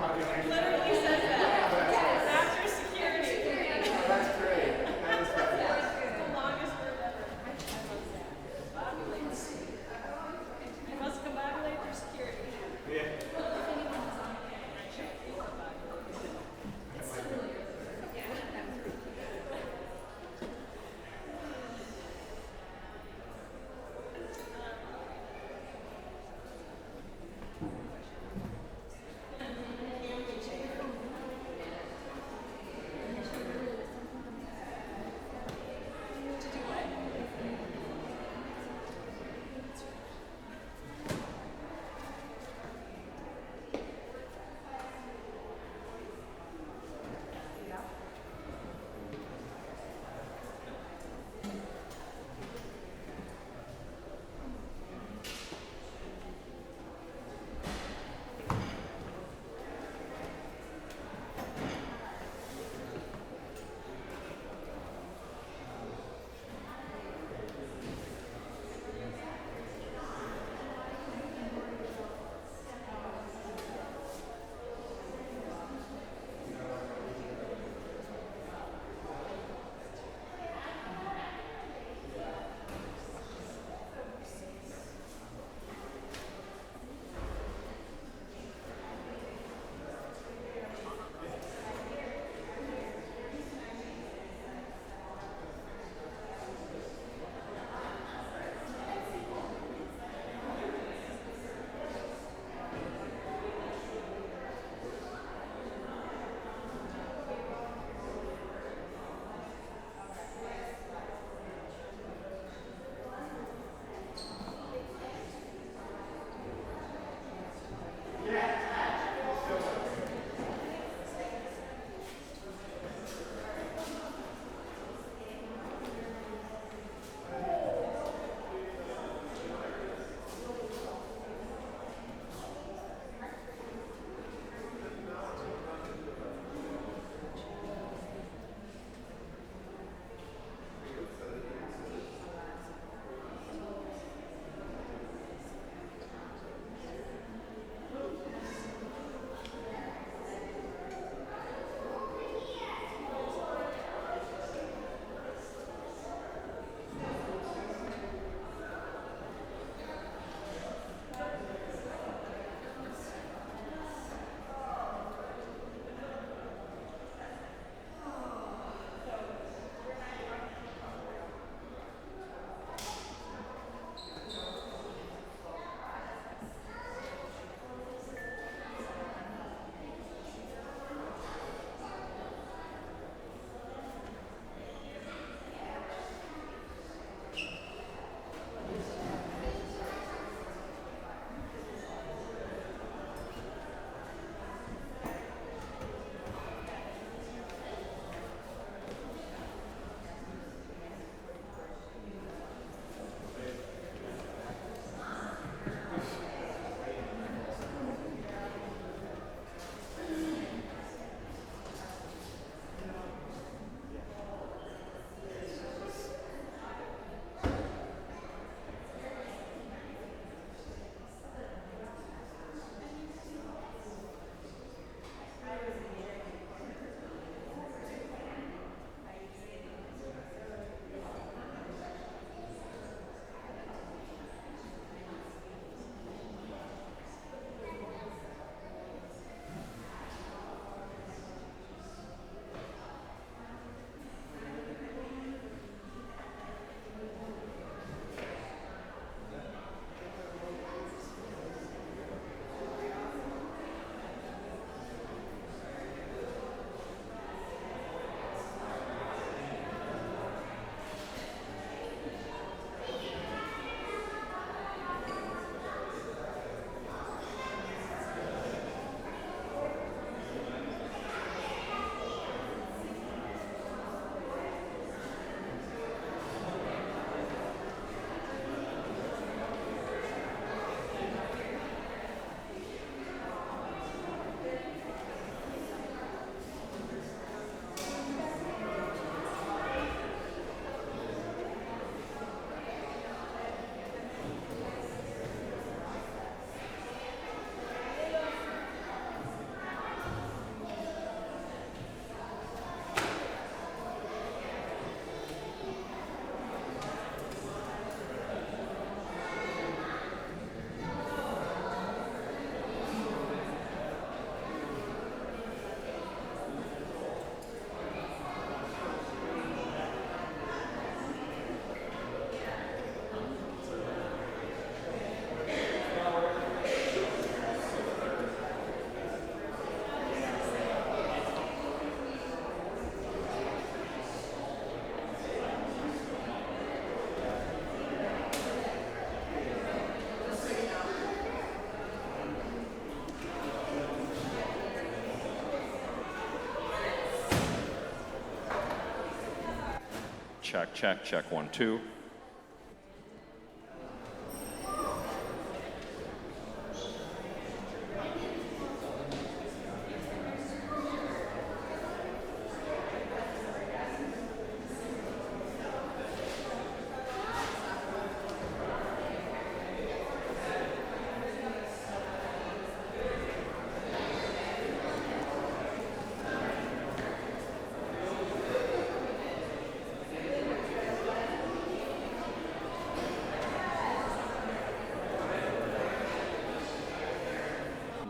Literally says that. After security. That's great. That is fantastic. The longest word ever. Combobulates. I must combobulate for security. Yeah. check, check, check, 1, 2.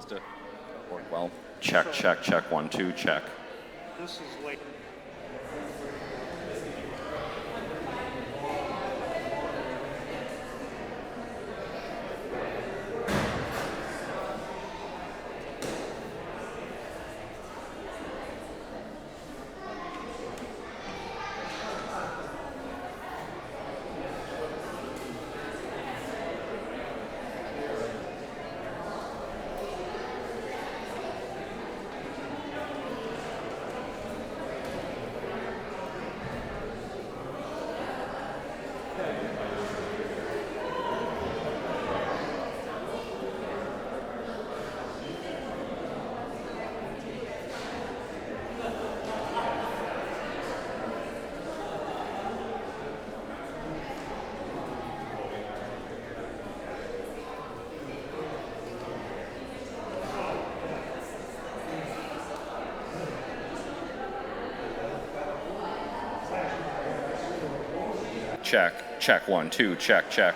To work well. Check, check, check, 1, 2, check. This is late. Check, check, 1, 2, check, check.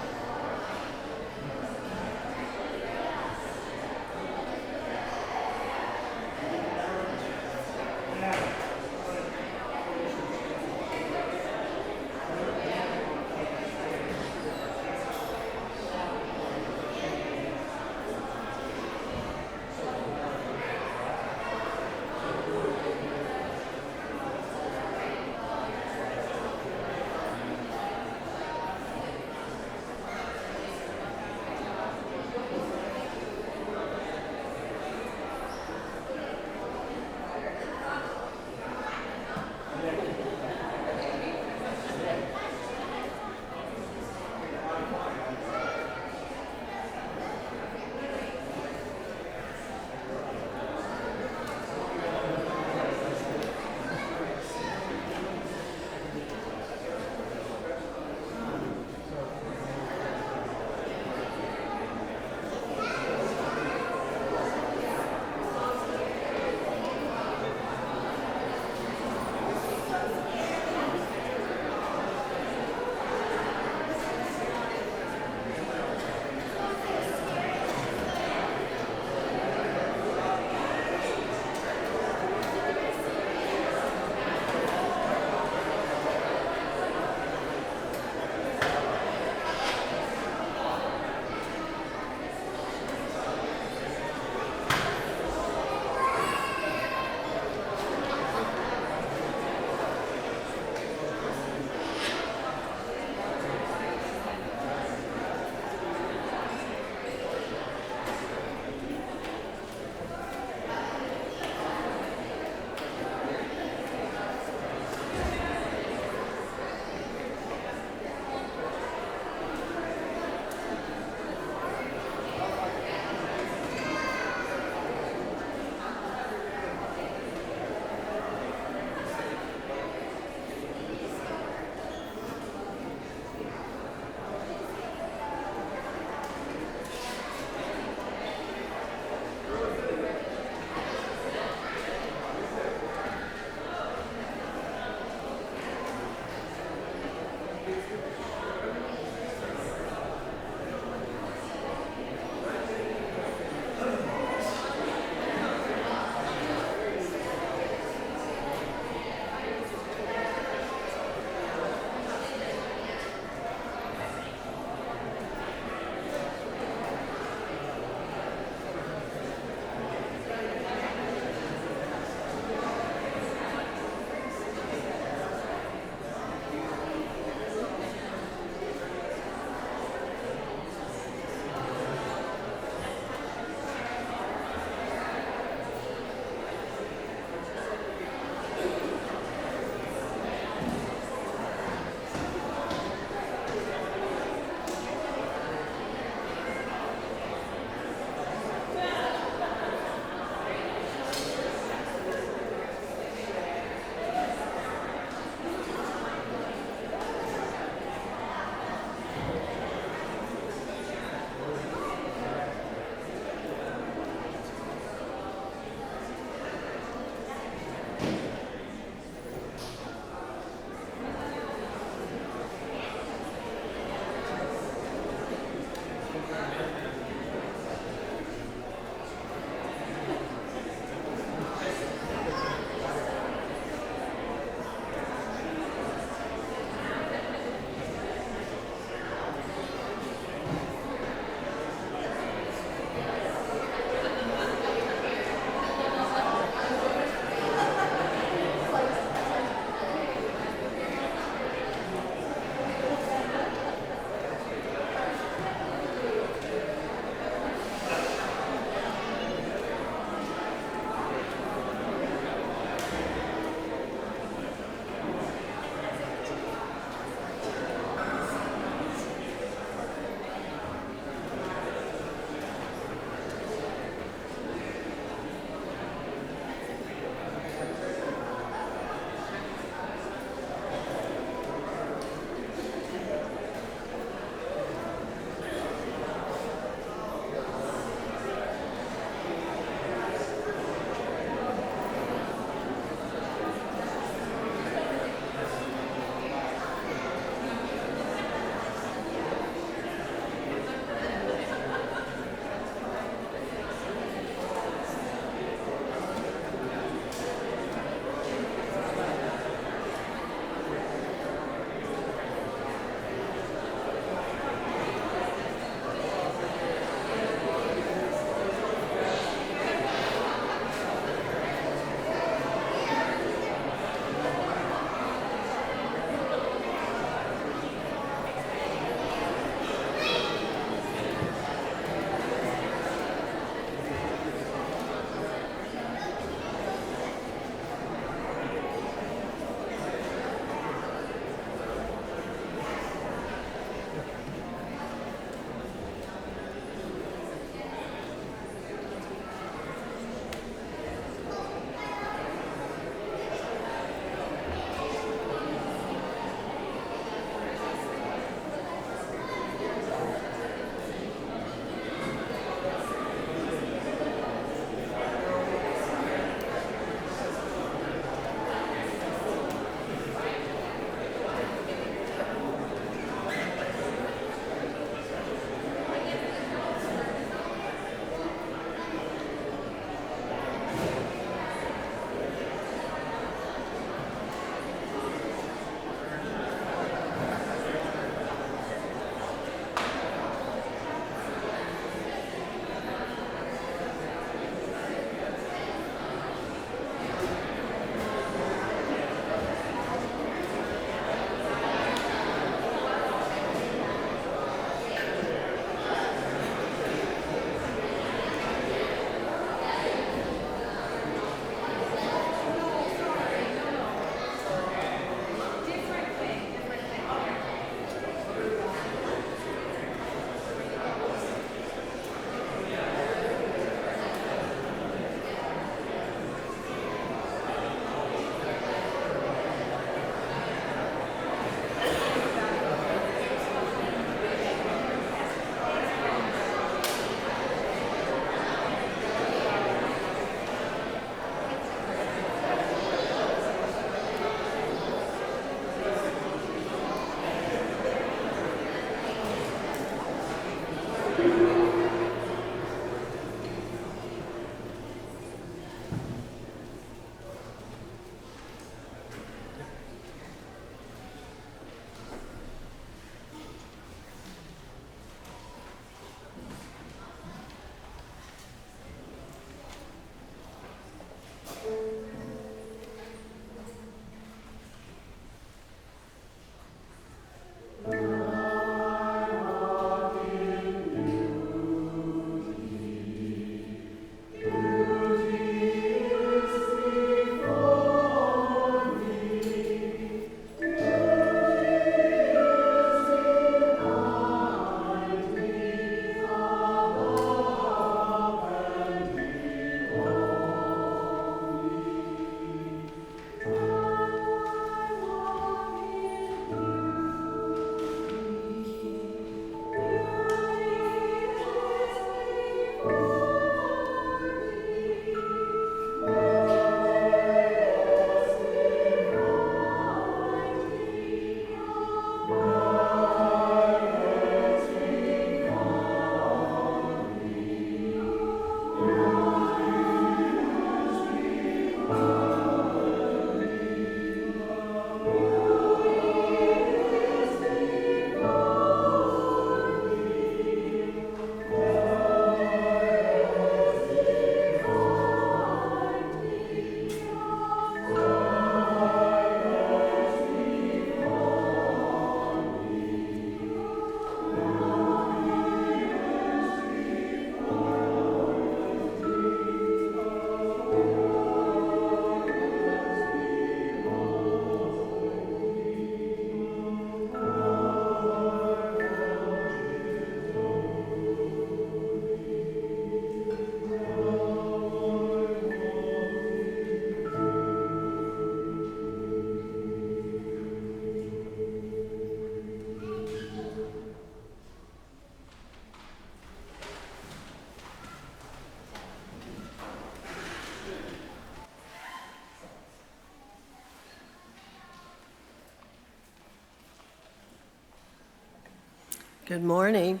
Good morning.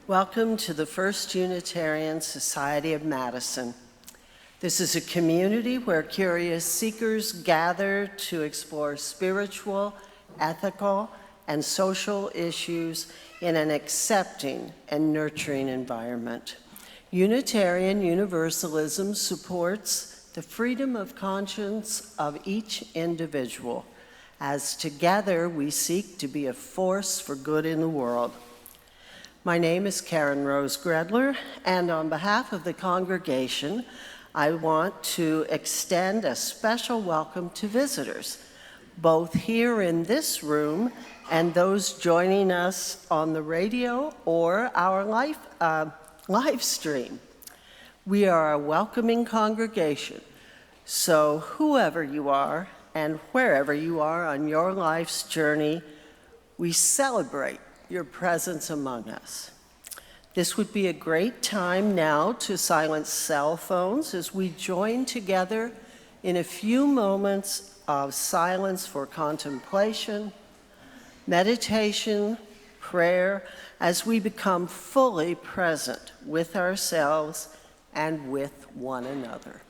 Welcome to the First Unitarian Society of Madison. This is a community where curious seekers gather to explore spiritual, ethical, and social issues in an accepting and nurturing environment. Unitarian Universalism supports the freedom of conscience of each individual, as together we seek to be a force for good in the world. My name is Karen Rose Gredler, and on behalf of the congregation, I want to extend a special welcome to visitors, both here in this room and those joining us on the radio or our live stream. We are a welcoming congregation, so whoever you are and wherever you are on your life's journey, we celebrate your presence among us. This would be a great time now to silence cell phones as we join together in a few moments of silence for contemplation, meditation, prayer, as we become fully present with ourselves and with one another.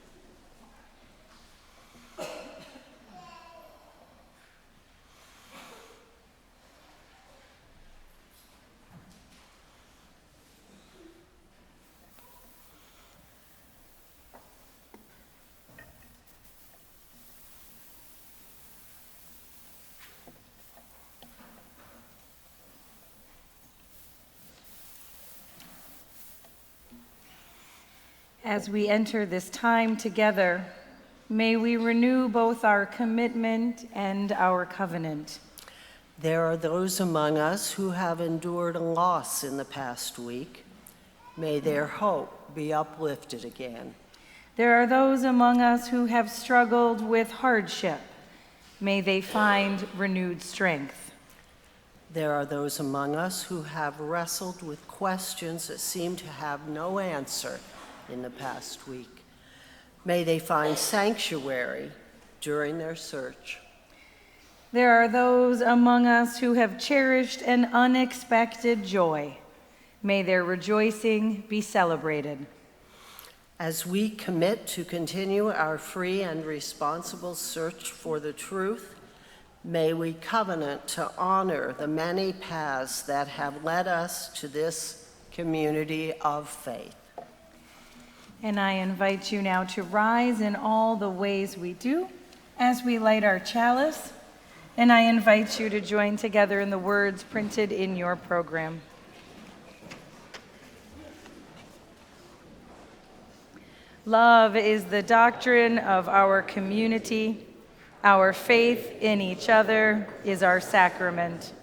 As we enter this time together, may we renew both our commitment and our covenant. There are those among us who have endured a loss in the past week. May their hope be uplifted again. There are those among us who have struggled with hardship. May they find renewed strength. There are those among us who have wrestled with questions that seem to have no answer in the past week. May they find sanctuary during their search. There are those among us who have cherished an unexpected joy. May their rejoicing be celebrated. As we commit to continue our free and responsible search for the truth, may we covenant to honor the many paths that have led us to this community of faith. And I invite you now to rise in all the ways we do as we light our chalice. And I invite you to join together in the words printed in your program. Love is the doctrine of our community. Our faith in each other is our sacrament.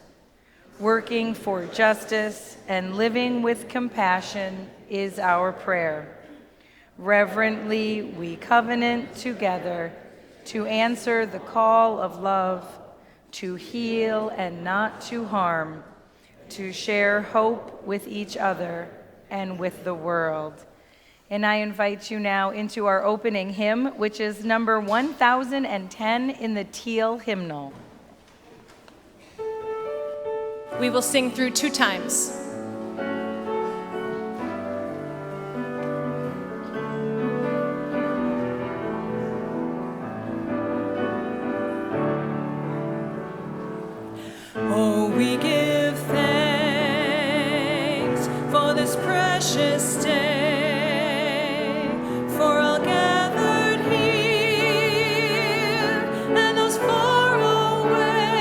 Working for justice and living with compassion is our prayer. Reverently, we covenant together to answer the call of love, to heal and not to harm, to share hope with each other and with the world. And I invite you now into our opening hymn, which is number 1010 in the Teal hymnal. We will sing through 2 times. Oh, we give thanks for this precious day, for all gathered here and those far away,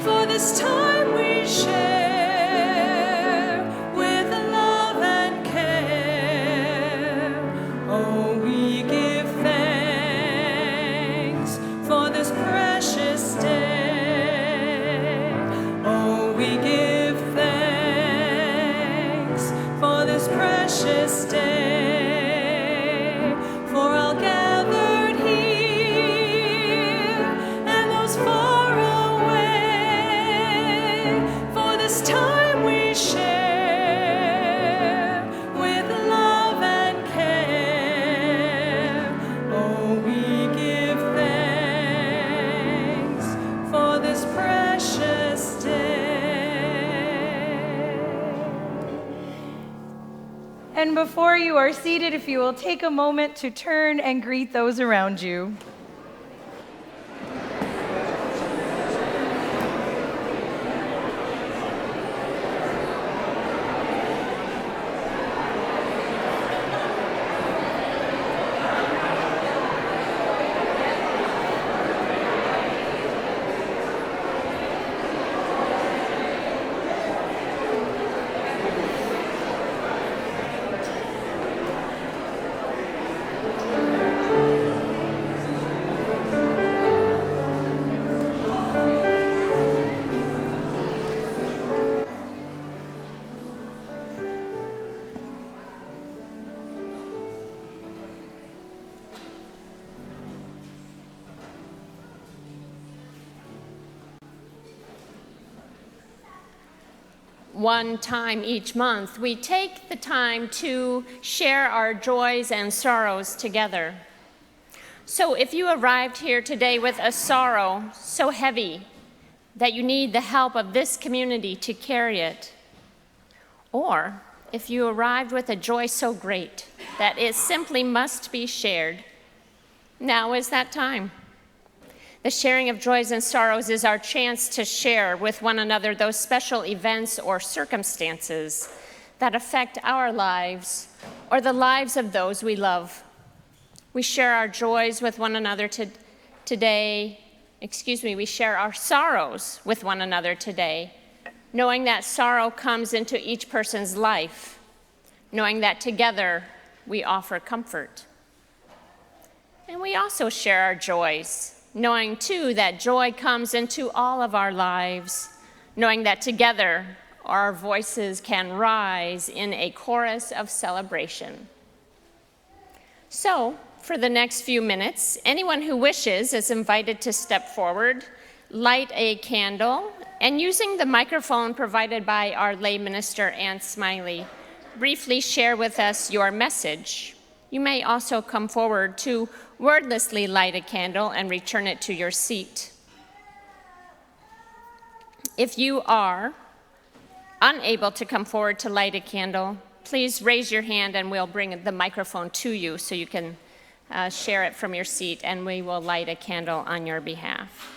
for this time we share with love and care. Oh, we give thanks for this precious day. We give thanks for this precious day, for all gathered here and those far away, for this time we share with love and care. Oh, we give thanks for this precious day. And before you are seated, if you will take a moment to turn and greet those around you. One time each month, we take the time to share our joys and sorrows together. So if you arrived here today with a sorrow so heavy that you need the help of this community to carry it, or if you arrived with a joy so great that it simply must be shared, now is that time. The sharing of joys and sorrows is our chance to share with one another those special events or circumstances that affect our lives or the lives of those we love. We share our joys with one another we share our sorrows with one another today, knowing that sorrow comes into each person's life, knowing that together we offer comfort. And we also share our joys, knowing too that joy comes into all of our lives, knowing that together our voices can rise in a chorus of celebration. So, for the next few minutes, anyone who wishes is invited to step forward, light a candle, and using the microphone provided by our lay minister, Ann Smiley, briefly share with us your message. You may also come forward to wordlessly light a candle and return it to your seat. If you are unable to come forward to light a candle, please raise your hand and we'll bring the microphone to you so you can share it from your seat, and we will light a candle on your behalf.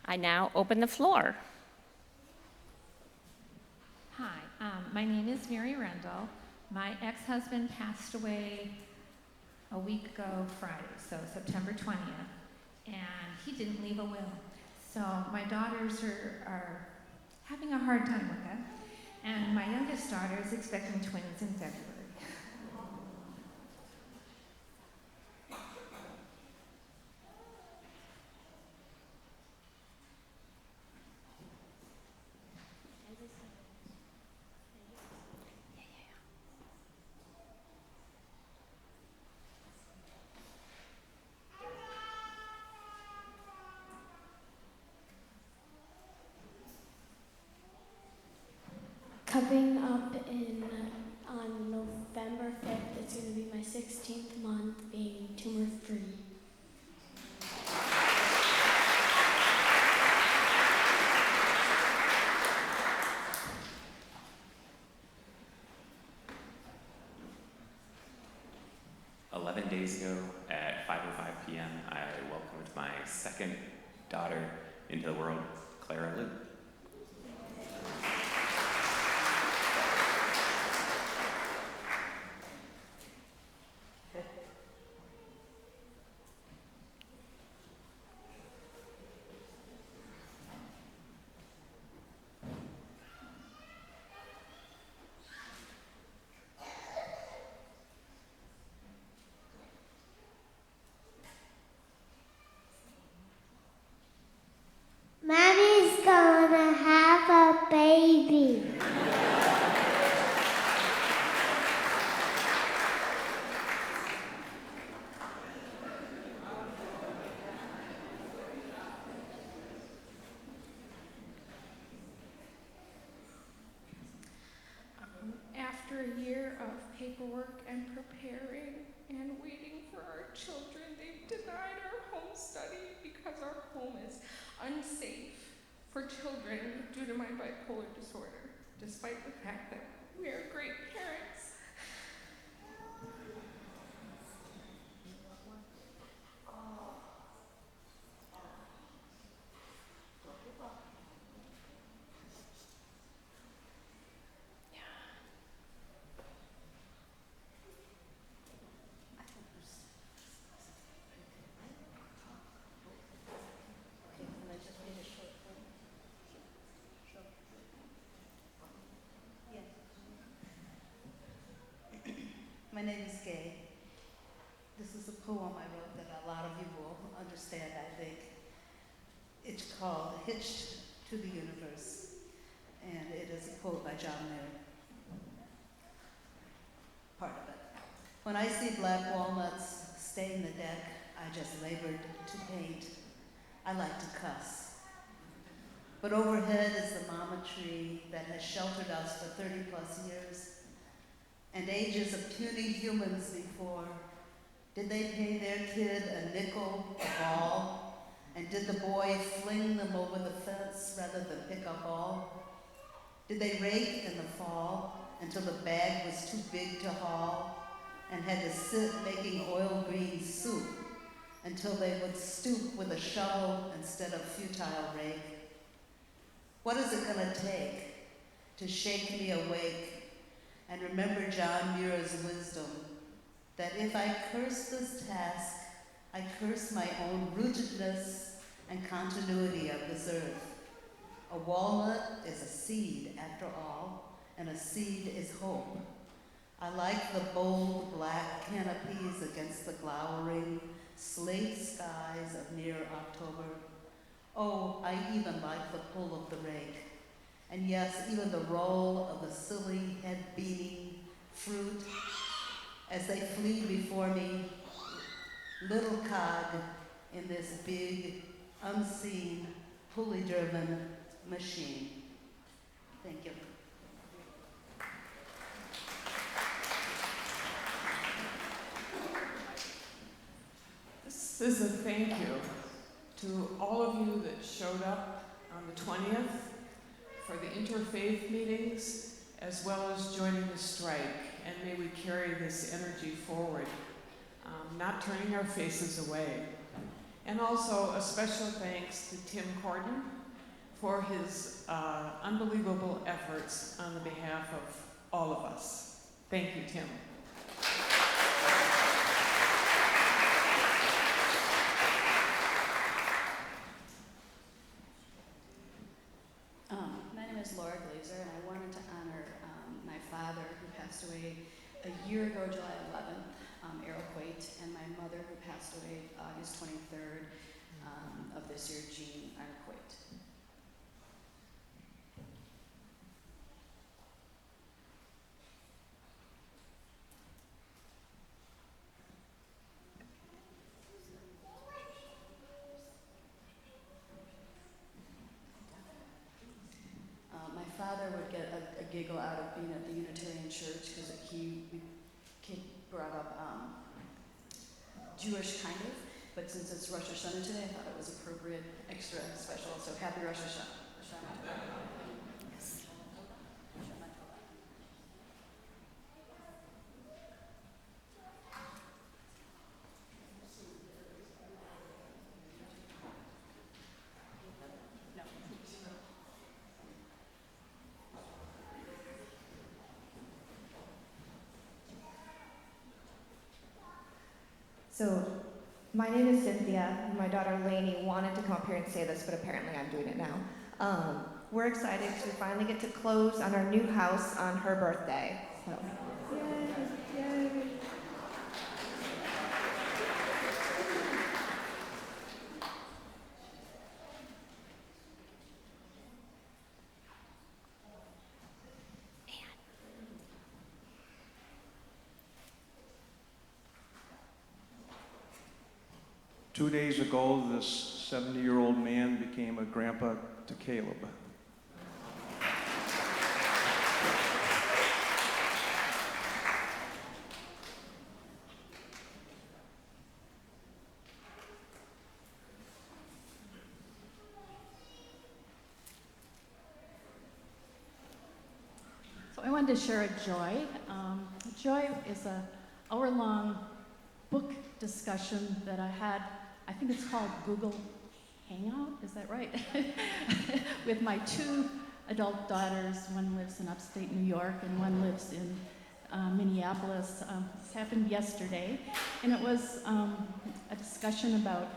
I now open the floor. Hi, my name is Mary Rendell. My ex-husband passed away a week ago Friday, so September 20th, and he didn't leave a will. So my daughters are having a hard time with it, and my youngest daughter is expecting twins in February. Coming up on November 5th, it's going to be my 16th month being tumor-free. Days ago at 5:05 p.m., I welcomed my second daughter into the world, Clara Lou. Mommy's going after a year of paperwork and preparing and waiting for our children, they've denied our home study because our home is unsafe for children due to my bipolar disorder, despite the fact that we are great parents. My name is Gay. This is a poem I wrote that a lot of you will understand, I think. It's called Hitched to the Universe, and it is a quote by John Mayer. Part of it. When I see black walnuts stain the deck I just labored to paint, I like to cuss. But overhead is the mama tree that has sheltered us for 30 plus years, and ages of puny humans before. Did they pay their kid a nickel a ball? And did the boy fling them over the fence rather than pick up all? Did they rake in the fall until the bag was too big to haul and had to sit making oil green soup until they would stoop with a shovel instead of futile rake? What is it gonna take to shake me awake and remember John Muir's wisdom, that if I curse this task, I curse my own rootedness and continuity of this earth. A walnut is a seed, after all, and a seed is hope. I like the bold black canopies against the glowering slate skies of near October. Oh, I even like the pull of the rake. And yes, even the roll of the silly head-beating fruit as they flee before me, little cog in this big, unseen, pulley-driven machine. Thank you. This is a thank you to all of you that showed up on the 20th for the interfaith meetings, as well as joining the strike. And may we carry this energy forward, not turning our faces away. And also a special thanks to Tim Corden for his unbelievable efforts on the behalf of all of us. Thank you, Tim. My name is Laura Glazer, and I wanted to honor my father, who passed away a year ago, July 11th, Errol Quate, and my mother, who passed away August 23rd of this year, Jean Arquate. My father would get a giggle out of being at the Unitarian church because he brought up Jewish kind of, but since it's Rosh Hashanah today, I thought it was appropriate, extra special. So happy Rosh Hashanah. Yes. So, my name is Cynthia. My daughter Lainey wanted to come up here and say this, but apparently I'm doing it now. We're excited to finally get to close on our new house on her birthday. So, yay, yay. Two days ago, this 70-year-old man became a grandpa to Caleb. wanted to share a joy. Joy is an hour-long book discussion that I had. I think it's called Google Hangout. Is that right? With my two adult daughters. One lives in upstate New York, and one lives in Minneapolis. This happened yesterday, and it was a discussion about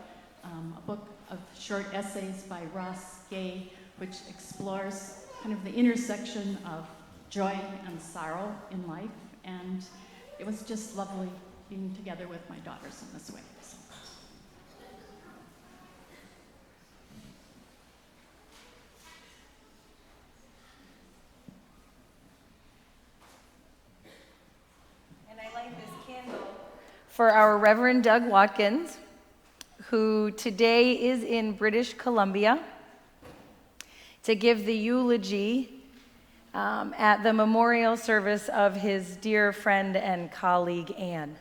a book of short essays by Ross Gay, which explores kind of the intersection of joy and sorrow in life, and it was just lovely being together with my daughters in this way. So. And I light this candle for our Reverend Doug Watkins, who today is in British Columbia to give the eulogy at the memorial service of his dear friend and colleague, Anne.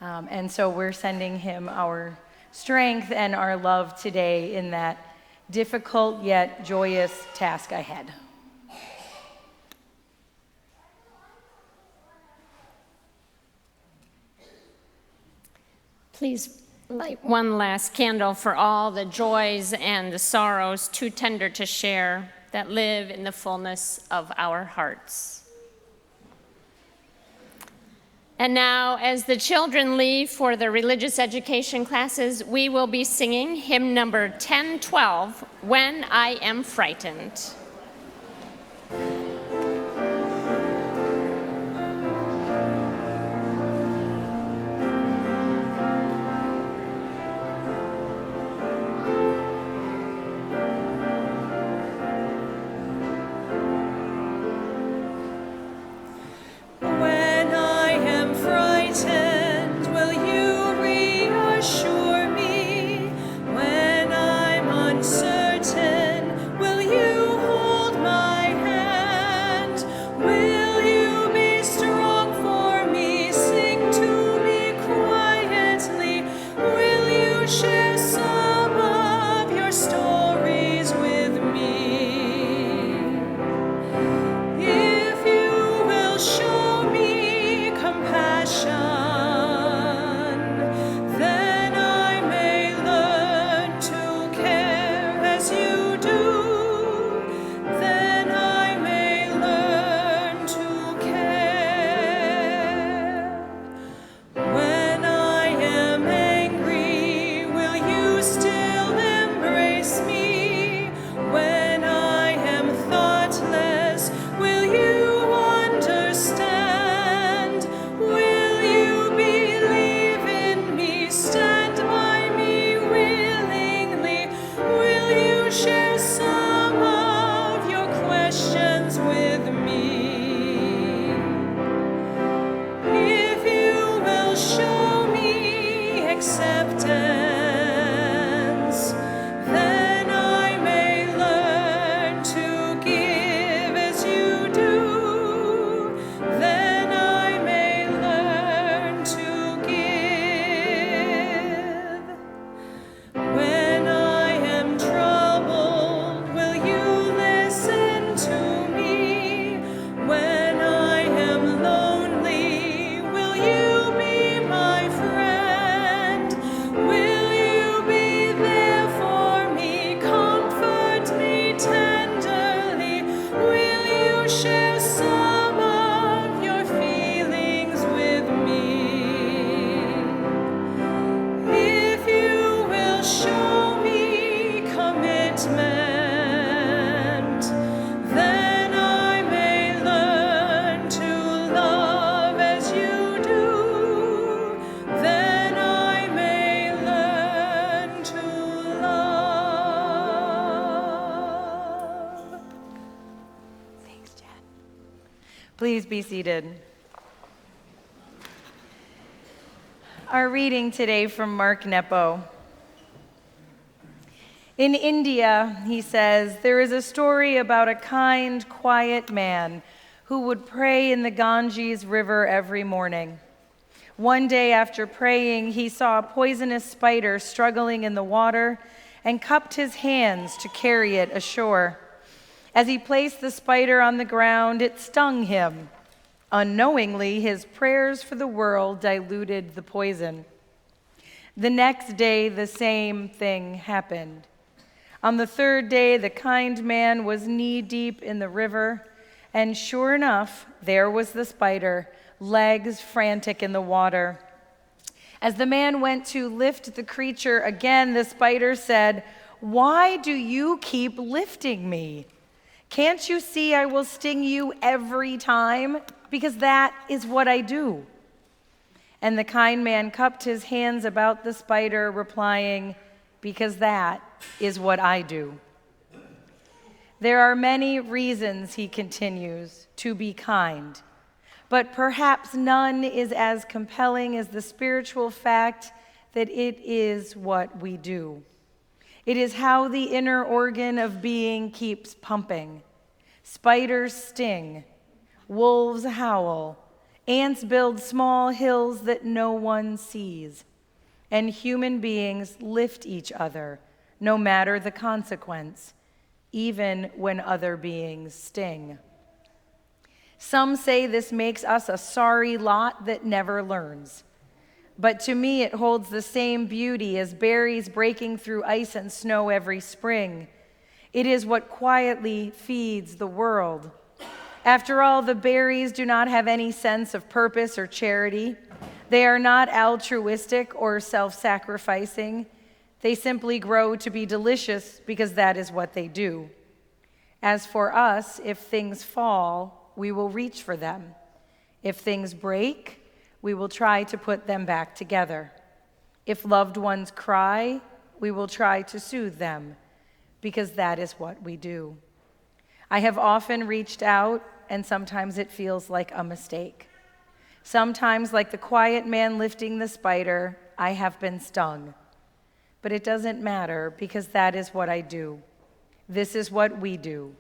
And so we're sending him our strength and our love today in that difficult yet joyous task ahead. Please light one last candle for all the joys and the sorrows too tender to share that live in the fullness of our hearts. And now, as the children leave for their religious education classes, we will be singing hymn number 1012, When I Am Frightened. Please be seated. Our reading today from Mark Nepo. In India, he says, there is a story about a kind, quiet man who would pray in the Ganges River every morning. One day after praying, he saw a poisonous spider struggling in the water and cupped his hands to carry it ashore. As he placed the spider on the ground, it stung him. Unknowingly, his prayers for the world diluted the poison. The next day, the same thing happened. On the third day, the kind man was knee-deep in the river, and sure enough, there was the spider, legs frantic in the water. As the man went to lift the creature again, the spider said, "Why do you keep lifting me? Can't you see I will sting you every time? Because that is what I do." And the kind man cupped his hands about the spider, replying, "Because that is what I do." There are many reasons, he continues, to be kind, but perhaps none is as compelling as the spiritual fact that it is what we do. It is how the inner organ of being keeps pumping. Spiders sting, wolves howl, ants build small hills that no one sees, and human beings lift each other, no matter the consequence, even when other beings sting. Some say this makes us a sorry lot that never learns. But to me, it holds the same beauty as berries breaking through ice and snow every spring. It is what quietly feeds the world. After all, the berries do not have any sense of purpose or charity. They are not altruistic or self-sacrificing. They simply grow to be delicious because that is what they do. As for us, if things fall, we will reach for them. If things break, we will try to put them back together. If loved ones cry, we will try to soothe them, because that is what we do. I have often reached out, and sometimes it feels like a mistake. Sometimes, like the quiet man lifting the spider, I have been stung. But it doesn't matter, because that is what I do. This is what we do.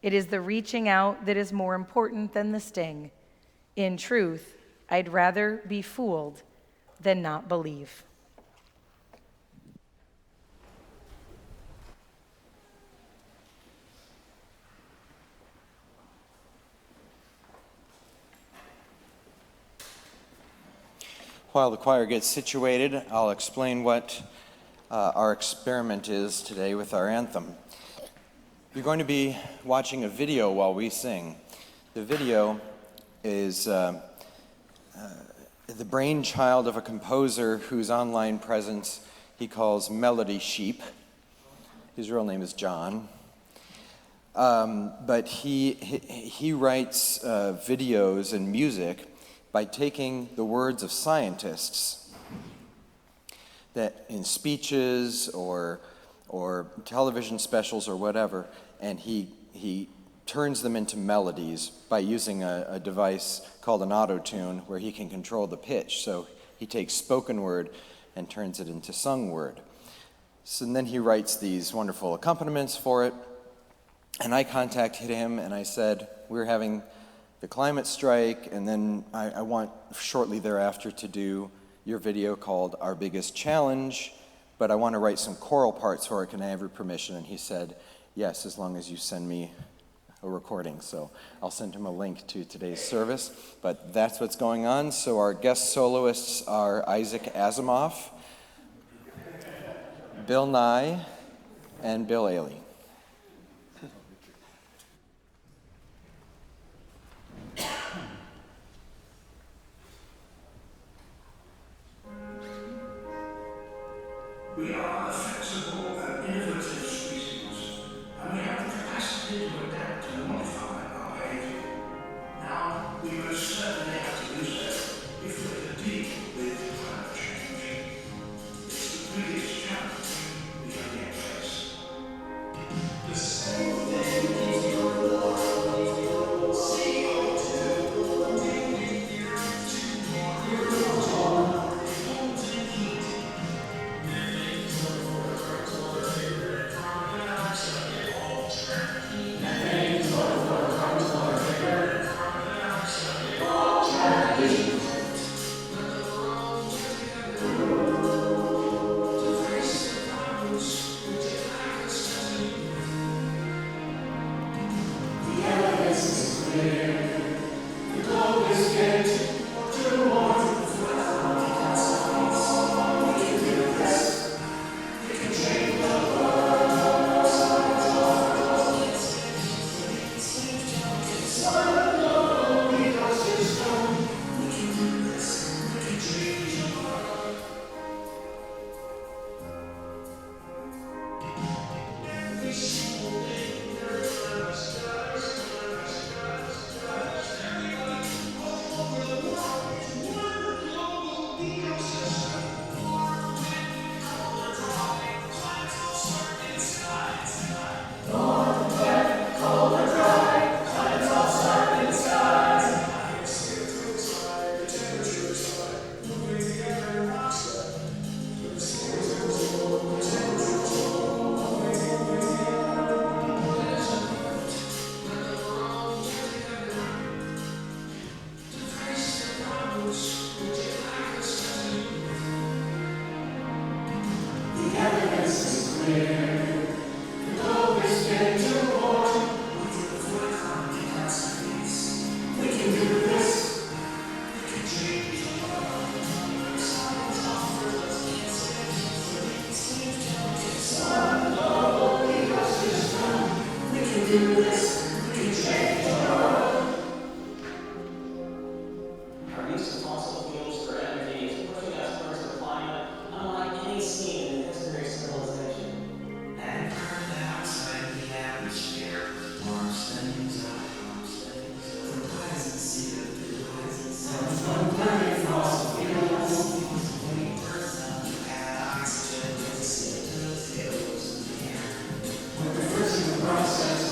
It is the reaching out that is more important than the sting. In truth, I'd rather be fooled than not believe. While the choir gets situated, I'll explain what our experiment is today with our anthem. You're going to be watching a video while we sing. The video is the brainchild of a composer whose online presence he calls Melody Sheep. His real name is John. But he writes videos and music by taking the words of scientists that in speeches or television specials or whatever, and he turns them into melodies by using a device called an auto-tune where he can control the pitch. So he takes spoken word and turns it into sung word. So then he writes these wonderful accompaniments for it. And I contacted him and I said, we're having the climate strike, and then I want shortly thereafter to do your video called Our Biggest Challenge, but I want to write some choral parts for it. Can I have your permission? And he said, yes, as long as you send me a recording. So I'll send him a link to today's service. But that's what's going on. So our guest soloists are Isaac Asimov, Bill Nye, and Bill Ailey. We are a flexible and innovative species, and we have the capacity to adapt and modify our behavior. Now, we most certainly have to do so if we're to deal with climate change. It's the biggest challenge we can yet face. use of fossil fuels for energy is pushing us closer to climate unlike any seen in the history of civilization. And carbon dioxide in the atmosphere warms things up. From burning fossil fuels, we add oxygen to the CO2 in the air. When reversing the process,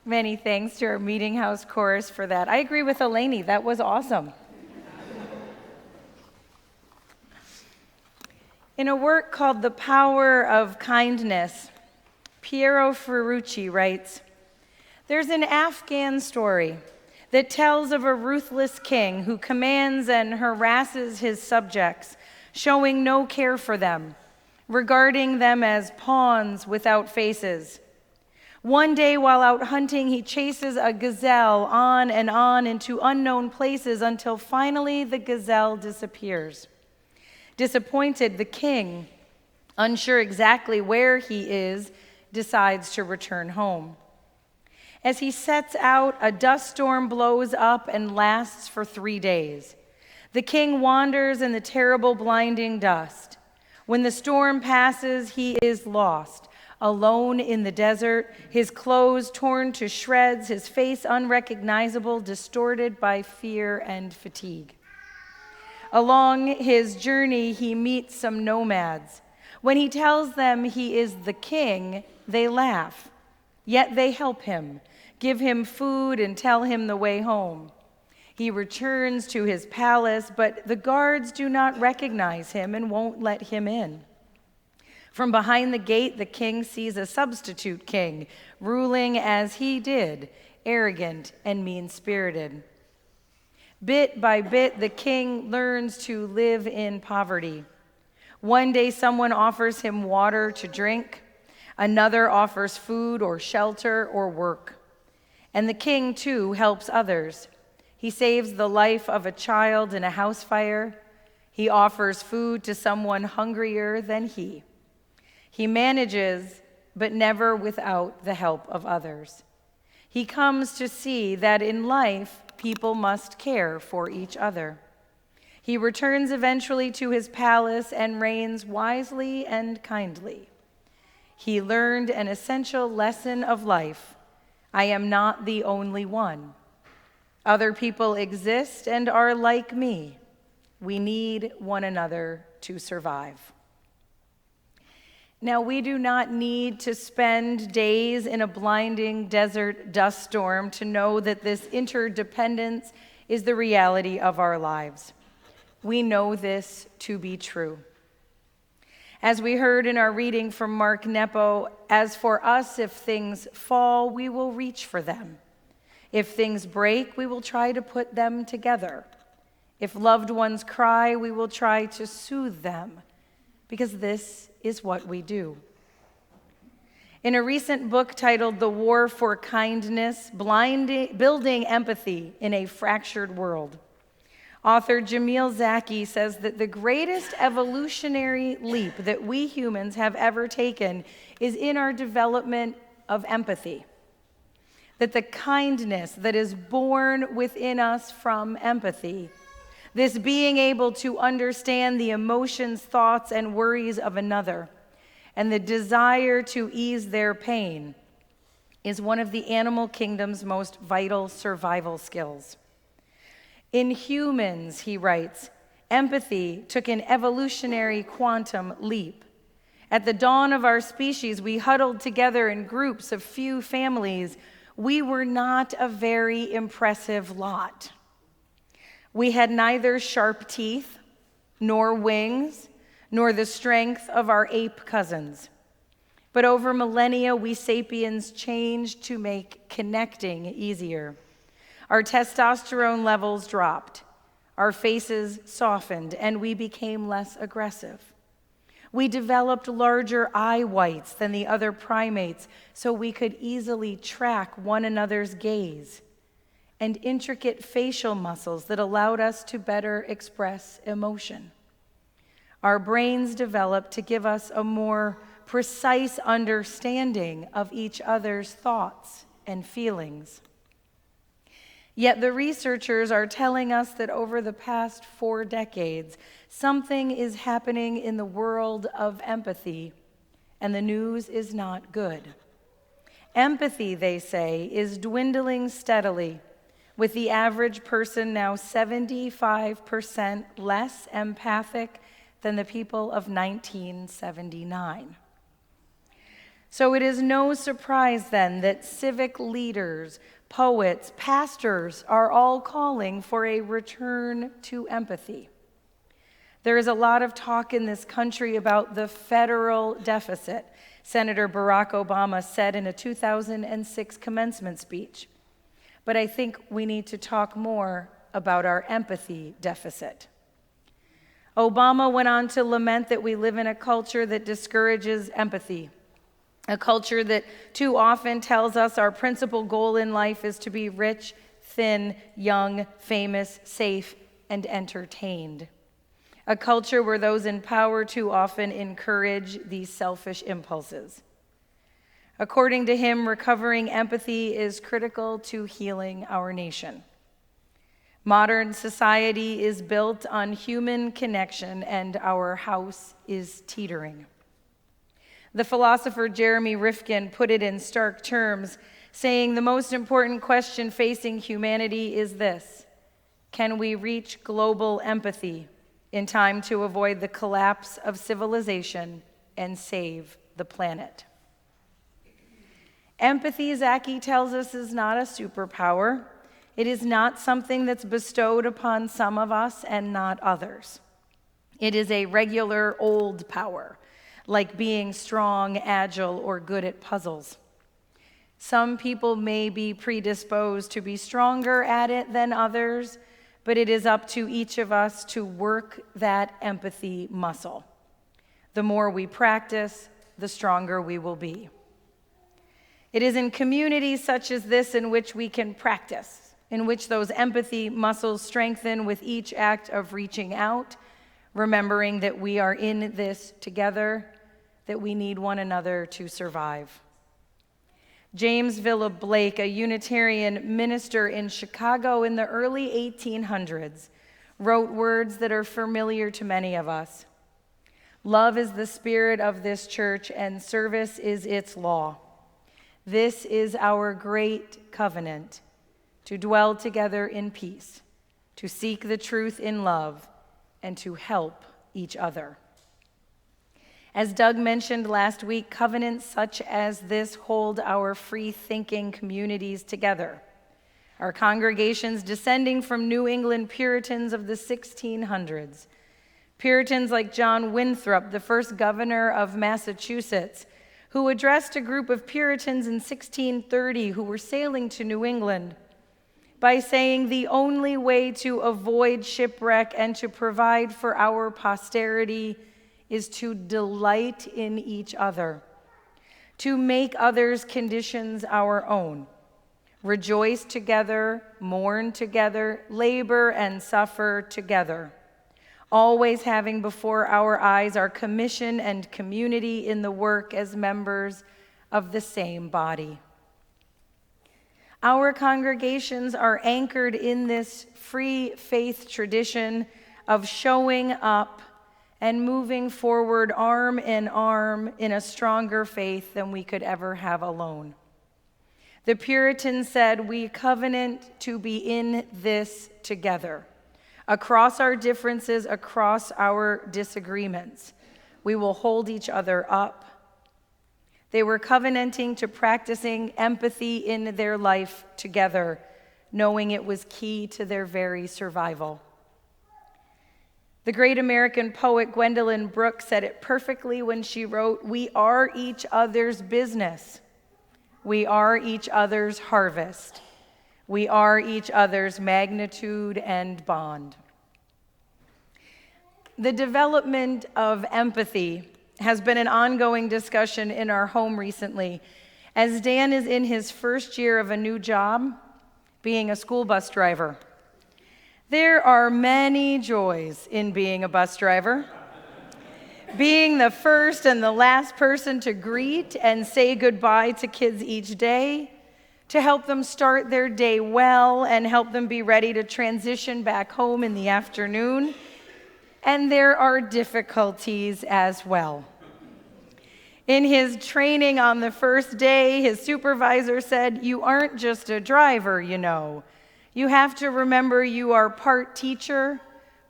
Many thanks to our Meeting House chorus for that. I agree with Eleni, that was awesome. In a work called The Power of Kindness, Piero Ferrucci writes, "There's an Afghan story that tells of a ruthless king who commands and harasses his subjects, showing no care for them, regarding them as pawns without faces. One day while out hunting, he chases a gazelle on and on into unknown places until finally the gazelle disappears. Disappointed, the king, unsure exactly where he is, decides to return home. As he sets out, a dust storm blows up and lasts for 3 days. The king wanders in the terrible blinding dust. When the storm passes, he is lost. Alone in the desert, his clothes torn to shreds, his face unrecognizable, distorted by fear and fatigue. Along his journey, he meets some nomads. When he tells them he is the king, they laugh. Yet they help him, give him food, and tell him the way home. He returns to his palace, but the guards do not recognize him and won't let him in. From behind the gate, the king sees a substitute king, ruling as he did, arrogant and mean-spirited. Bit by bit, the king learns to live in poverty. One day, someone offers him water to drink. Another offers food or shelter or work. And the king, too, helps others. He saves the life of a child in a house fire. He offers food to someone hungrier than he. He manages, but never without the help of others. He comes to see that in life, people must care for each other. He returns eventually to his palace and reigns wisely and kindly. He learned an essential lesson of life. I am not the only one. Other people exist and are like me. We need one another to survive. Now, we do not need to spend days in a blinding desert dust storm to know that this interdependence is the reality of our lives. We know this to be true. As we heard in our reading from Mark Nepo, as for us, if things fall, we will reach for them. If things break, we will try to put them together. If loved ones cry, we will try to soothe them, because this is what we do. In a recent book titled The War for Kindness, Building Empathy in a Fractured World, author Jamil Zaki says that the greatest evolutionary leap that we humans have ever taken is in our development of empathy. That the kindness that is born within us from empathy, this being able to understand the emotions, thoughts, and worries of another, and the desire to ease their pain, is one of the animal kingdom's most vital survival skills. In humans, he writes, empathy took an evolutionary quantum leap. At the dawn of our species, we huddled together in groups of few families. We were not a very impressive lot. We had neither sharp teeth, nor wings, nor the strength of our ape cousins. But over millennia, we sapiens changed to make connecting easier. Our testosterone levels dropped, our faces softened, and we became less aggressive. We developed larger eye whites than the other primates so we could easily track one another's gaze, and intricate facial muscles that allowed us to better express emotion. Our brains developed to give us a more precise understanding of each other's thoughts and feelings. Yet the researchers are telling us that over the past 4 decades, something is happening in the world of empathy, and the news is not good. Empathy, they say, is dwindling steadily, with the average person now 75% less empathic than the people of 1979. So it is no surprise then that civic leaders, poets, pastors are all calling for a return to empathy. There is a lot of talk in this country about the federal deficit, Senator Barack Obama said in a 2006 commencement speech. But I think we need to talk more about our empathy deficit. Obama went on to lament that we live in a culture that discourages empathy, a culture that too often tells us our principal goal in life is to be rich, thin, young, famous, safe, and entertained. A culture where those in power too often encourage these selfish impulses. According to him, recovering empathy is critical to healing our nation. Modern society is built on human connection, and our house is teetering. The philosopher Jeremy Rifkin put it in stark terms, saying the most important question facing humanity is this: can we reach global empathy in time to avoid the collapse of civilization and save the planet? Empathy, Zaki tells us, is not a superpower. It is not something that's bestowed upon some of us and not others. It is a regular old power, like being strong, agile, or good at puzzles. Some people may be predisposed to be stronger at it than others, but it is up to each of us to work that empathy muscle. The more we practice, the stronger we will be. It is in communities such as this in which we can practice, in which those empathy muscles strengthen with each act of reaching out, remembering that we are in this together, that we need one another to survive. James Vila Blake, a Unitarian minister in Chicago in the early 1800s, wrote words that are familiar to many of us. Love is the spirit of this church, and service is its law. This is our great covenant, to dwell together in peace, to seek the truth in love, and to help each other. As Doug mentioned last week, covenants such as this hold our free-thinking communities together. Our congregations descending from New England Puritans of the 1600s. Puritans like John Winthrop, the first governor of Massachusetts, who addressed a group of Puritans in 1630 who were sailing to New England by saying the only way to avoid shipwreck and to provide for our posterity is to delight in each other, to make others' conditions our own, rejoice together, mourn together, labor and suffer together, always having before our eyes our commission and community in the work as members of the same body. Our congregations are anchored in this free faith tradition of showing up and moving forward arm in arm in a stronger faith than we could ever have alone. The Puritans said, "We covenant to be in this together. Across our differences, across our disagreements, we will hold each other up." They were covenanting to practicing empathy in their life together, knowing it was key to their very survival. The great American poet Gwendolyn Brooks said it perfectly when she wrote, "We are each other's business. We are each other's harvest. We are each other's magnitude and bond." The development of empathy has been an ongoing discussion in our home recently, as Dan is in his first year of a new job, being a school bus driver. There are many joys in being a bus driver. Being the first and the last person to greet and say goodbye to kids each day, to help them start their day well and help them be ready to transition back home in the afternoon. And there are difficulties as well. In his training on the first day, his supervisor said, "You aren't just a driver, you know. You have to remember you are part teacher,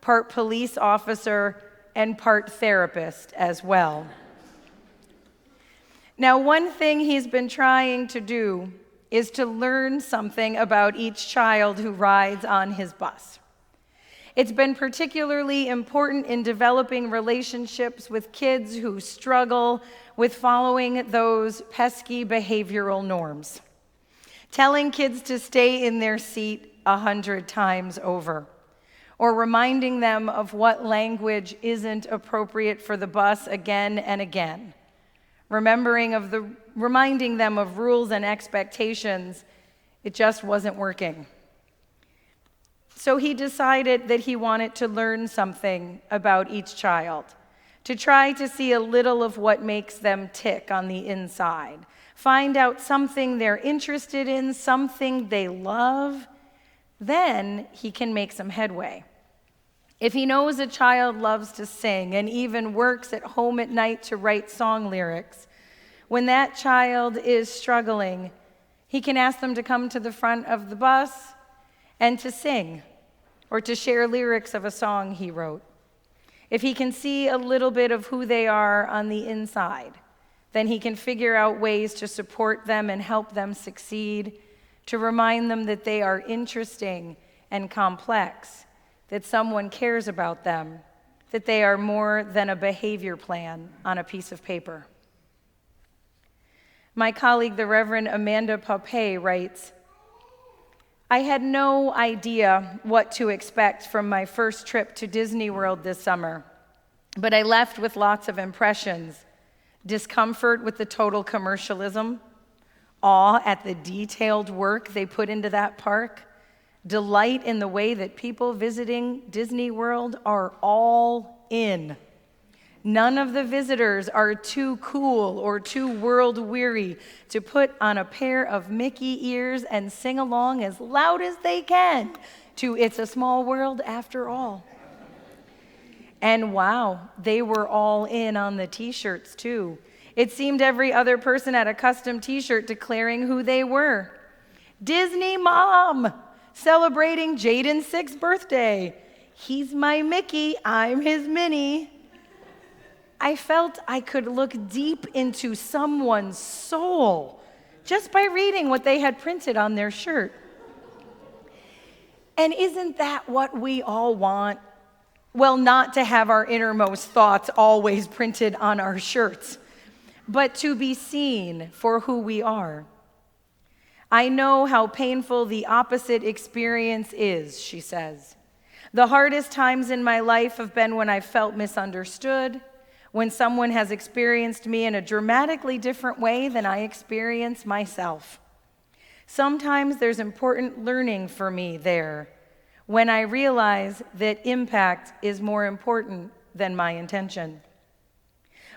part police officer, and part therapist as well." Now, one thing he's been trying to do is to learn something about each child who rides on his bus. It's been particularly important in developing relationships with kids who struggle with following those pesky behavioral norms. Telling kids to stay in their seat 100 times over, or reminding them of what language isn't appropriate for the bus again and again. Reminding them of rules and expectations, it just wasn't working. So he decided that he wanted to learn something about each child, to try to see a little of what makes them tick on the inside, find out something they're interested in, something they love. Then he can make some headway. If he knows a child loves to sing and even works at home at night to write song lyrics, when that child is struggling, he can ask them to come to the front of the bus and to sing or to share lyrics of a song he wrote. If he can see a little bit of who they are on the inside, then he can figure out ways to support them and help them succeed, to remind them that they are interesting and complex, that someone cares about them, that they are more than a behavior plan on a piece of paper. My colleague, the Reverend Amanda Pape, writes, "I had no idea what to expect from my first trip to Disney World this summer, but I left with lots of impressions. Discomfort with the total commercialism, awe at the detailed work they put into that park, delight in the way that people visiting Disney World are all in. None of the visitors are too cool or too world-weary to put on a pair of Mickey ears and sing along as loud as they can to It's a Small World After All." And wow, they were all in on the t-shirts too. It seemed every other person had a custom t-shirt declaring who they were. "Disney Mom, celebrating Jaden's 6th birthday. He's my Mickey, I'm his Minnie." I felt I could look deep into someone's soul just by reading what they had printed on their shirt. And isn't that what we all want? Well, not to have our innermost thoughts always printed on our shirts, but to be seen for who we are. "I know how painful the opposite experience is," she says. "The hardest times in my life have been when I felt misunderstood, when someone has experienced me in a dramatically different way than I experience myself. Sometimes there's important learning for me there, when I realize that impact is more important than my intention.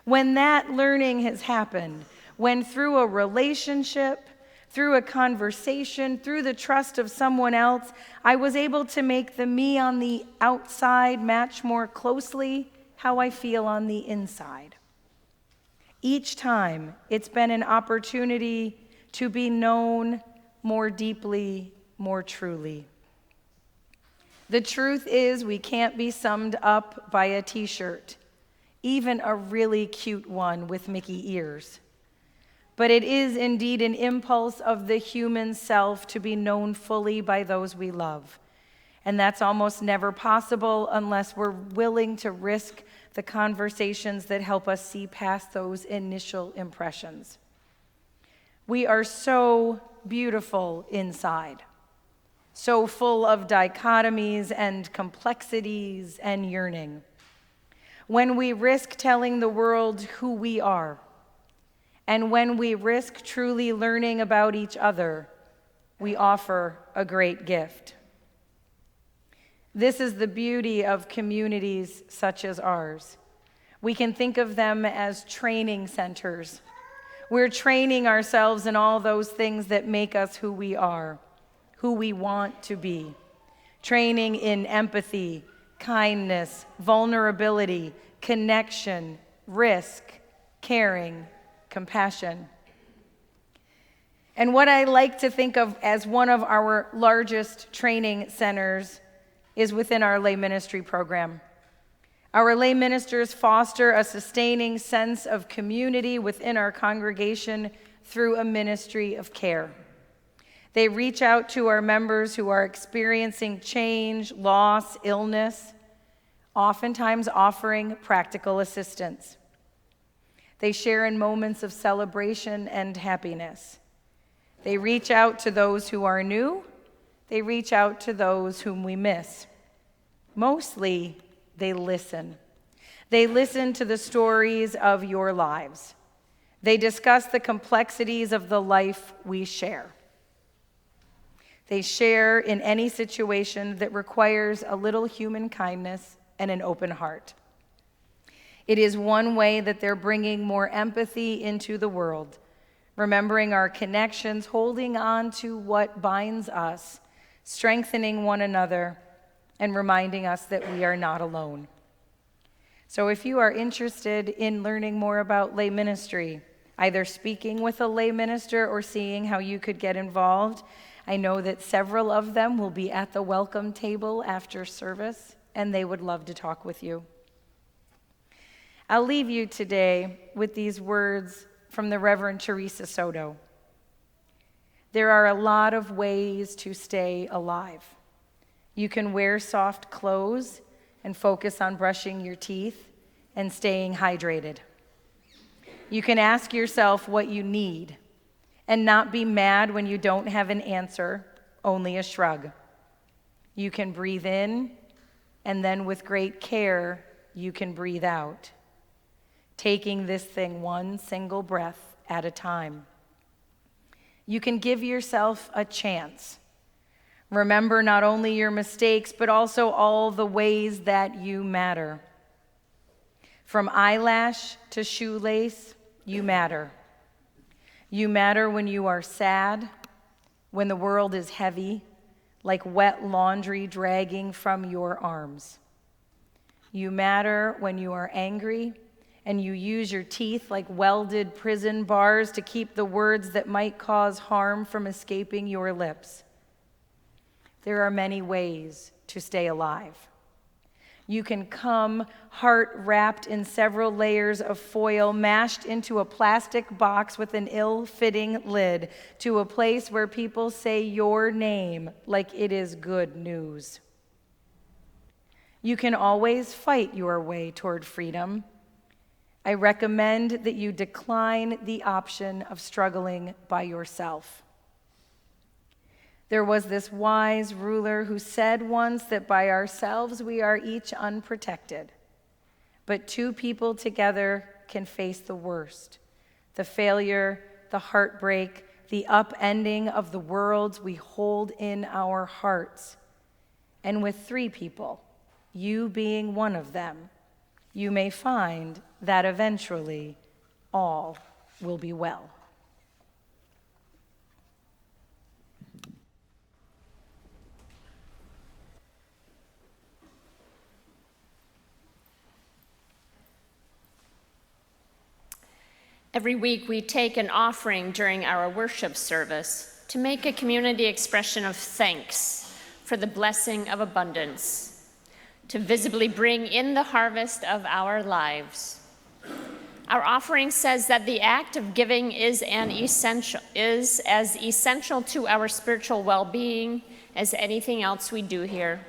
When that learning has happened, when through a relationship, through a conversation, through the trust of someone else, I was able to make the me on the outside match more closely how I feel on the inside. Each time, it's been an opportunity to be known more deeply, more truly. The truth is, we can't be summed up by a t-shirt, even a really cute one with Mickey ears. But it is indeed an impulse of the human self to be known fully by those we love. And that's almost never possible unless we're willing to risk the conversations that help us see past those initial impressions. We are so beautiful inside, so full of dichotomies and complexities and yearning. When we risk telling the world who we are, and when we risk truly learning about each other, we offer a great gift. This is the beauty of communities such as ours. We can think of them as training centers. We're training ourselves in all those things that make us who we are, who we want to be. Training in empathy, kindness, vulnerability, connection, risk, caring, compassion. And what I like to think of as one of our largest training centers is within our lay ministry program. Our lay ministers foster a sustaining sense of community within our congregation through a ministry of care. They reach out to our members who are experiencing change, loss, illness, oftentimes offering practical assistance. They share in moments of celebration and happiness. They reach out to those who are new. They reach out to those whom we miss. Mostly, they listen. They listen to the stories of your lives. They discuss the complexities of the life we share. They share in any situation that requires a little human kindness and an open heart. It is one way that they're bringing more empathy into the world, remembering our connections, holding on to what binds us, strengthening one another, and reminding us that we are not alone. So if you are interested in learning more about lay ministry, either speaking with a lay minister or seeing how you could get involved, I know that several of them will be at the welcome table after service, and they would love to talk with you. I'll leave you today with these words from the Reverend Teresa Soto. There are a lot of ways to stay alive. You can wear soft clothes and focus on brushing your teeth and staying hydrated. You can ask yourself what you need and not be mad when you don't have an answer, only a shrug. You can breathe in, and then with great care, you can breathe out, taking this thing one single breath at a time. You can give yourself a chance. Remember not only your mistakes, but also all the ways that you matter. From eyelash to shoelace, you matter. You matter when you are sad, when the world is heavy, like wet laundry dragging from your arms. You matter when you are angry, and you use your teeth like welded prison bars to keep the words that might cause harm from escaping your lips. There are many ways to stay alive. You can come heart wrapped in several layers of foil, mashed into a plastic box with an ill-fitting lid, to a place where people say your name like it is good news. You can always fight your way toward freedom. I recommend that you decline the option of struggling by yourself. There was this wise ruler who said once that by ourselves we are each unprotected, but two people together can face the worst, the failure, the heartbreak, the upending of the worlds we hold in our hearts. And with three people, you being one of them, you may find that eventually all will be well. Every week we take an offering during our worship service to make a community expression of thanks for the blessing of abundance, to visibly bring in the harvest of our lives. Our offering says that the act of giving is as essential to our spiritual well-being as anything else we do here.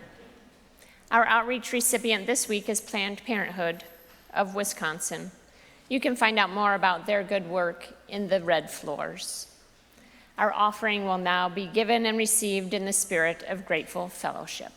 Our outreach recipient this week is Planned Parenthood of Wisconsin. You can find out more about their good work in the red floors. Our offering will now be given and received in the spirit of grateful fellowship.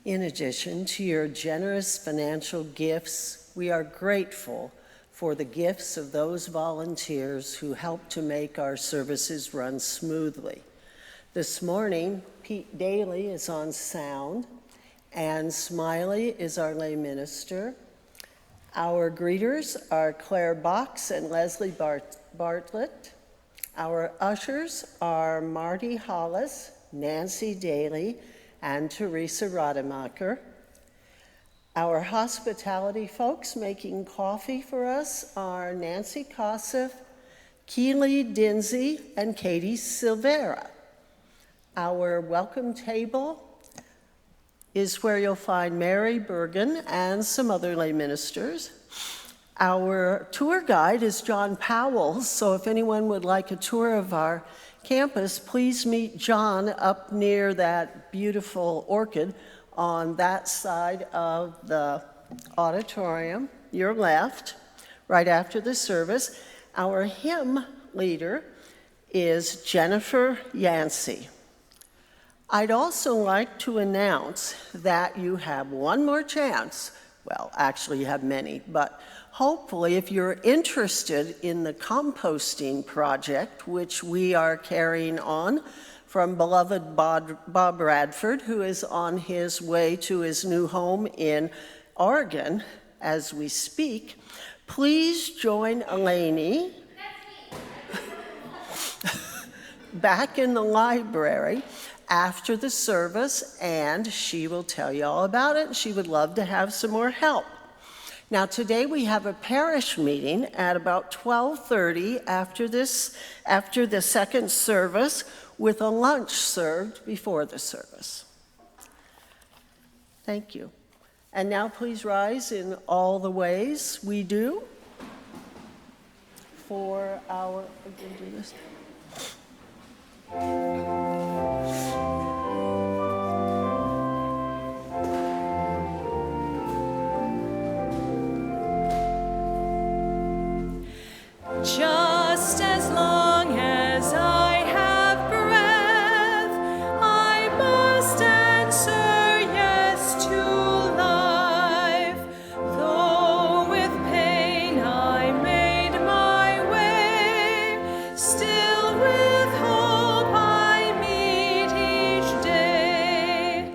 In addition to your generous financial gifts, we are grateful for the gifts of those volunteers who help to make our services run smoothly. This morning, Pete Daly is on sound, and Smiley is our lay minister. Our greeters are Claire Box and Leslie Bartlett. Our ushers are Marty Hollis, Nancy Daly, and Teresa Rademacher. Our hospitality folks making coffee for us are Nancy Kosseff, Keely Dinsey, and Katie Silvera. Our welcome table is where you'll find Mary Bergen and some other lay ministers. Our tour guide is John Powell, so if anyone would like a tour of our campus, please meet John up near that beautiful orchid on that side of the auditorium, your left, right after the service. Our hymn leader is Jennifer Yancey. I'd also like to announce that you have one more chance. Well, actually you have many, but hopefully if you're interested in the composting project, which we are carrying on from beloved Bob Radford, who is on his way to his new home in Oregon as we speak, please join Eleni back in the library after the service, and she will tell you all about it. She would love to have some more help. Now today we have a parish meeting at about 12:30 after the second service, with a lunch served before the service. Thank you. And now please rise in all the ways we do for our, do this. Just as long as I have breath, I must answer yes to life. Though with pain I made my way, still with hope I meet each day.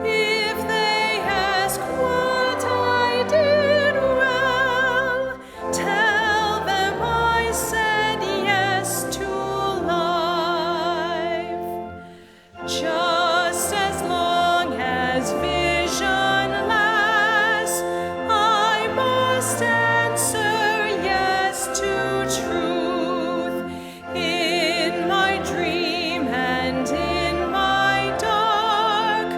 If they ask what I did well, tell them I said yes to life. Just as long as vision lasts, I must answer yes to truth. In my dream and in my dark,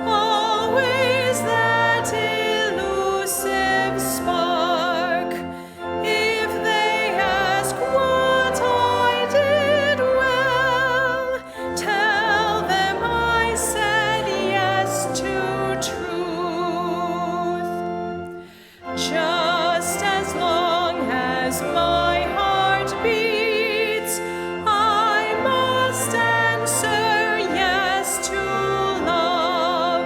always that elusive spark. If they ask what I did well, tell them I said yes to truth. Just as long as my heart beats, I must answer yes to love.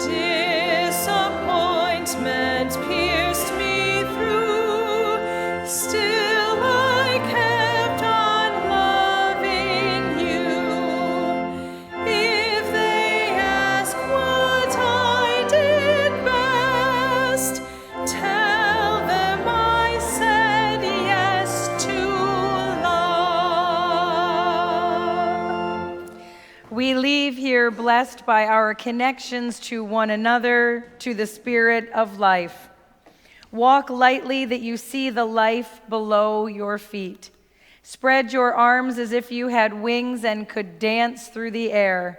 Disappointment pierced me through, still I kept on loving you. If they ask what I did best, tell them I said yes to love. We leave here blessed by our connections to one another, to the Spirit of life. Walk lightly that you see the life below your feet. Spread your arms as if you had wings and could dance through the air.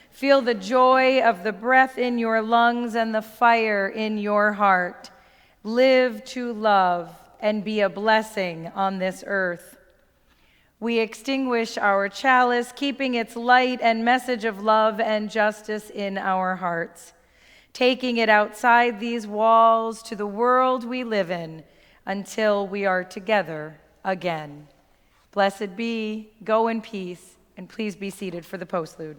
Feel the joy of the breath in your lungs and the fire in your heart. Live to love and be a blessing on this earth. We extinguish our chalice, keeping its light and message of love and justice in our hearts, taking it outside these walls to the world we live in until we are together again. Blessed be, go in peace, and please be seated for the postlude.